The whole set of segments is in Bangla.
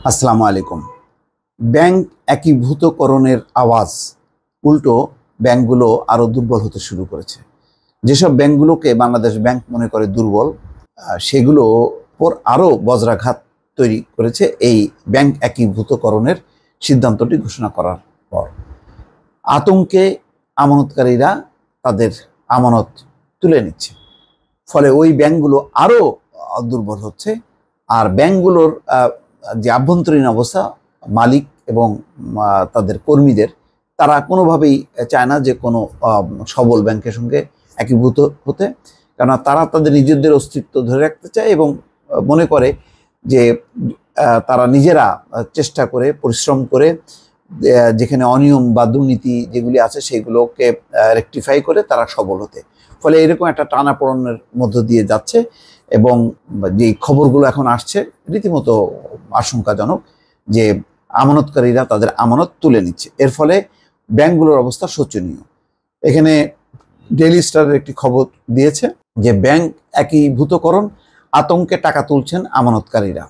আসসালামু আলাইকুম। ব্যাংক একীভূতকরণের আওয়াজ উল্টো ব্যাংকগুলো আরও দুর্বল হতে শুরু করেছে। যেসব ব্যাংকগুলোকে বাংলাদেশ ব্যাংক মনে করে দুর্বল, সেগুলো পর আরও বজ্রাঘাত তৈরি করেছে এই ব্যাংক একীভূতকরণের সিদ্ধান্তটি ঘোষণা করার পর। আতঙ্কে আমানতকারীরা তাদের আমানত তুলে নিচ্ছে, ফলে ওই ব্যাংকগুলো আরও দুর্বল হচ্ছে। আর ব্যাংকগুলোর যে আভ্যন্তরীণ অবস্থা, মালিক এবং তাদের কর্মীদের, তারা কোনোভাবেই চায় না যে কোনো সবল ব্যাংকের সঙ্গে একীভূত হতে, কেননা তারা তাদের নিজেদের অস্তিত্ব ধরে রাখতে চায় এবং মনে করে যে তারা নিজেরা চেষ্টা করে পরিশ্রম করে যেখানে অনিয়ম বা দুর্নীতি যেগুলি আছে সেগুলোকে রেকটিফাই করে তারা সবল হতে। ফলে এরকম একটা টানাপোড়েনের মধ্য দিয়ে যাচ্ছে এবং যে খবরগুলো এখন আসছে রীতিমতো আশঙ্কাজনক যে আমানতকারীরা তাদের আমানত তুলে নিচ্ছে। এর ফলে ব্যাংকগুলোর অবস্থা শোচনীয়। এখানে ডেইলি স্টারের একটি খবর দিয়েছে যে ব্যাংক একীভূতকরণ, আতঙ্কে টাকা তুলছেন আমানতকারীরা।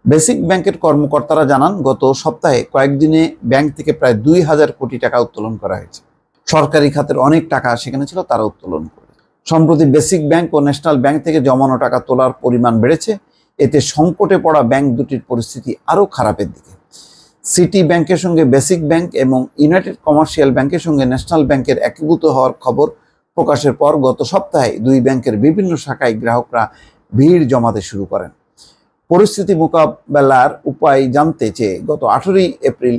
বেসিক ব্যাংকের কর্মকর্তারা জানান, গত সপ্তাহে কয়েকদিনে ব্যাংক থেকে প্রায় ২,০০০ কোটি টাকা উত্তোলন করা হয়েছে। সরকারি খাতের অনেক টাকা সেখানে ছিল, তারা উত্তোলন করে। সম্প্রতি বেসিক ব্যাংক ও ন্যাশনাল ব্যাংক থেকে জমানো টাকা তোলার পরিমাণ বেড়েছে। এতে সংকটে পড়া ব্যাংক দুটির পরিস্থিতি আরও খারাপের দিকে। সিটি ব্যাংকের সঙ্গে বেসিক ব্যাংক এবং ইউনাইটেড কমার্শিয়াল ব্যাংকের সঙ্গে ন্যাশনাল ব্যাংকের একীভূত হওয়ার খবর প্রকাশের পর গত সপ্তাহে দুই ব্যাংকের বিভিন্ন শাখায় গ্রাহকরা ভিড় জমাতে শুরু করেন। পরিস্থিতি মোকাবেলার উপায় জানতে চেয়ে গত 18 এপ্রিল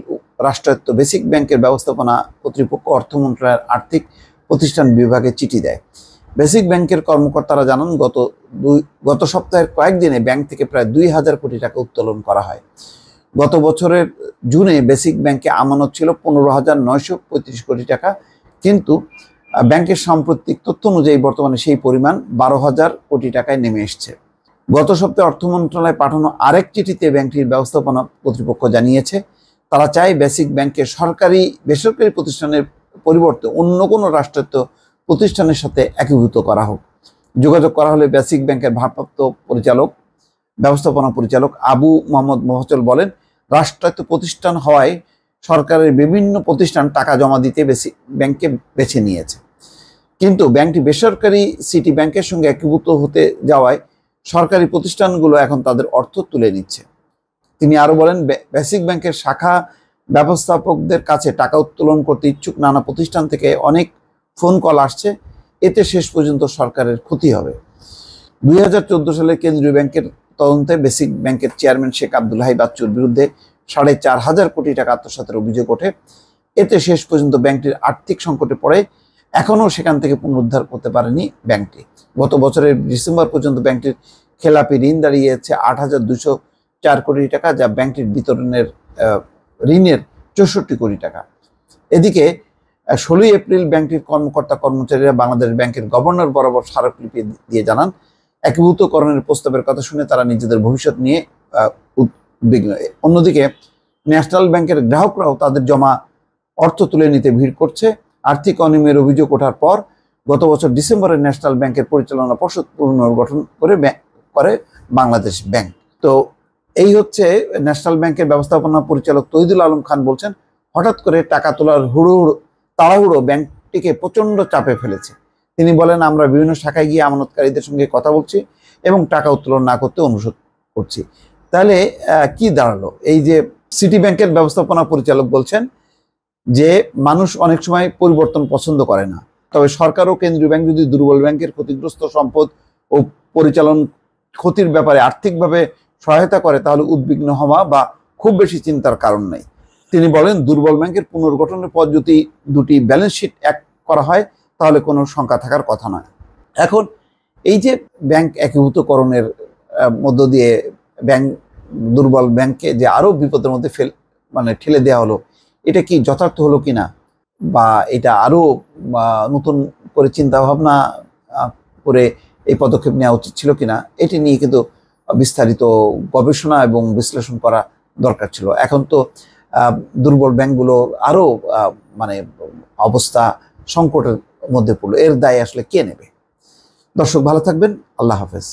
রাষ্ট্রায়ত্ত বেসিক ব্যাংকের ব্যবস্থাপনা কর্তৃপক্ষ অর্থ মন্ত্রণালয়ের আর্থিক প্রতিষ্ঠান বিভাগে চিঠি দেয়। বেসিক ব্যাংকের কর্মকর্তারা জানান, গত সপ্তাহের কয়েকদিনে ব্যাংক থেকে প্রায় ২,০০০ কোটি টাকা উত্তোলন করা হয়। গত বছরের জুনে বেসিক ব্যাংকে আমানত ছিল ১৫,৯৩৫ কোটি টাকা, কিন্তু ব্যাংকের সাম্প্রতিক তথ্য অনুযায়ী বর্তমানে সেই পরিমাণ ১২,০০০ কোটি টাকায় নেমে এসছে। গত সপ্তাহে অর্থ মন্ত্রণালয়ে পাঠানো আরেক চিঠিতে ব্যাংকটির ব্যবস্থাপনা কর্তৃপক্ষ জানিয়েছে, তারা চায় বেসিক ব্যাংকে সরকারি বেসরকারি প্রতিষ্ঠানের পরিবর্তে অন্য কোনো রাষ্ট্রায়ত্ত প্রতিষ্ঠানের সাথে একীভূত করা হোক। যোগাযোগ করা হলে বেসিক ব্যাংকের ভারপ্রাপ্ত ব্যবস্থাপনা পরিচালক আবু মোহাম্মদ মোফাজ্জল বলেন, রাষ্ট্রায়ত্ত প্রতিষ্ঠান হওয়ায় সরকারের বিভিন্ন প্রতিষ্ঠান টাকা জমা দিতে বেসিক ব্যাংকে বেছে নিয়েছে, কিন্তু ব্যাংকটি বেসরকারি সিটি ব্যাংকের সঙ্গে একীভূত হতে যাওয়ায় সরকারি প্রতিষ্ঠানগুলো এখন তাদের অর্থ তুলে নিচ্ছে। তিনি আরও বলেন, বেসিক ব্যাংকের শাখা ব্যবস্থাপকদের কাছে টাকা উত্তোলন করতে ইচ্ছুক নানা প্রতিষ্ঠান থেকে অনেক ফোন কল আসছে। এতে শেষ পর্যন্ত সরকারের ক্ষতি হবে। ২০১৪ সালে কেন্দ্রীয় ব্যাংকের তদন্তে বেসিক ব্যাংকের চেয়ারম্যান শেখ আব্দুল হাই বাচ্চুর বিরুদ্ধে ৪,৫০০ কোটি টাকা আত্মসাতের অভিযোগ ওঠে। এতে শেষ পর্যন্ত ব্যাংকটির আর্থিক সংকটে পড়ে এখনও সেখান থেকে পুনরুদ্ধার করতে পারেনি ব্যাংকটি। গত বছরের ডিসেম্বর পর্যন্ত ব্যাংকটির খেলাপি ঋণ দাঁড়িয়েছে ৮,২০৪ কোটি টাকা, যা ব্যাংকটির বিতরণের ঋণের ৬৪ কোটি টাকা। এদিকে ১৬ এপ্রিল ব্যাংকটির কর্মকর্তা কর্মচারীরা বাংলাদেশ ব্যাংকের গভর্নর বরাবর স্মারকলিপি দিয়ে জানান, একীভূতকরণের প্রস্তাবের কথা শুনে তারা নিজেদের ভবিষ্যৎ নিয়ে উদ্বিগ্ন। অন্যদিকে ন্যাশনাল ব্যাংকের গ্রাহকরাও তাদের জমা অর্থ তুলে নিতে ভিড় করছে। আর্থিক অনিয়মের অভিযোগ ওঠার পর গত বছর ডিসেম্বরে ন্যাশনাল ব্যাংকের পরিচালনা পর্ষদ পুনর্গঠন করে বাংলাদেশ ব্যাংক। তো এই হচ্ছে ন্যাশনাল ব্যাংকের ব্যবস্থাপনা পরিচালক তৌহিদুল আলম খান বলছেন, হঠাৎ করে টাকা তোলার তাড়াহুড়ো ব্যাংকটিকে প্রচণ্ড চাপে ফেলেছে। তিনি বলেন, আমরা বিভিন্ন শাখায় গিয়ে আমানতকারীদের সঙ্গে কথা বলছি এবং টাকা উত্তোলন না করতে অনুরোধ করছি। তাহলে কি দাঁড়ালো? এই যে সিটি ব্যাংকের ব্যবস্থাপনা পরিচালক বলছেন যে মানুষ অনেক সময় পরিবর্তন পছন্দ করে না, তবে সরকার ও কেন্দ্রীয় ব্যাংক যদি দুর্বল ব্যাংকের ক্ষতিগ্রস্ত সম্পদ ও পরিচালন ক্ষতির ব্যাপারে আর্থিকভাবে সহায়তা করে, তাহলে উদ্বিগ্ন হওয়া বা খুব বেশি চিন্তার কারণ নেই। তিনি বলেন, দুর্বল ব্যাংকের পুনর্গঠনের পর যদি দুটি ব্যালেন্স শিট এক করা হয় তাহলে কোনো শঙ্কা থাকার কথা নয়। এখন এই যে ব্যাংক একীভূতকরণের মধ্য দিয়ে দুর্বল ব্যাংককে যে আরও বিপদের মধ্যে ঠেলে দেওয়া হলো, এটা কি যথার্থ হলো কিনা, বা এটা আরও নতুন করে চিন্তা ভাবনা করে এই পদক্ষেপ নেওয়া উচিত ছিল কিনা, এটি নিয়ে কিন্তু বিস্তারিত গবেষণা এবং বিশ্লেষণ করা দরকার ছিল। এখন তো দুর্বল ব্যাংকগুলো আরও অবস্থা সংকটের মধ্যে পড়লো। এর দায় আসলে কে নেবে? দর্শক ভালো থাকবেন। আল্লাহ হাফেজ।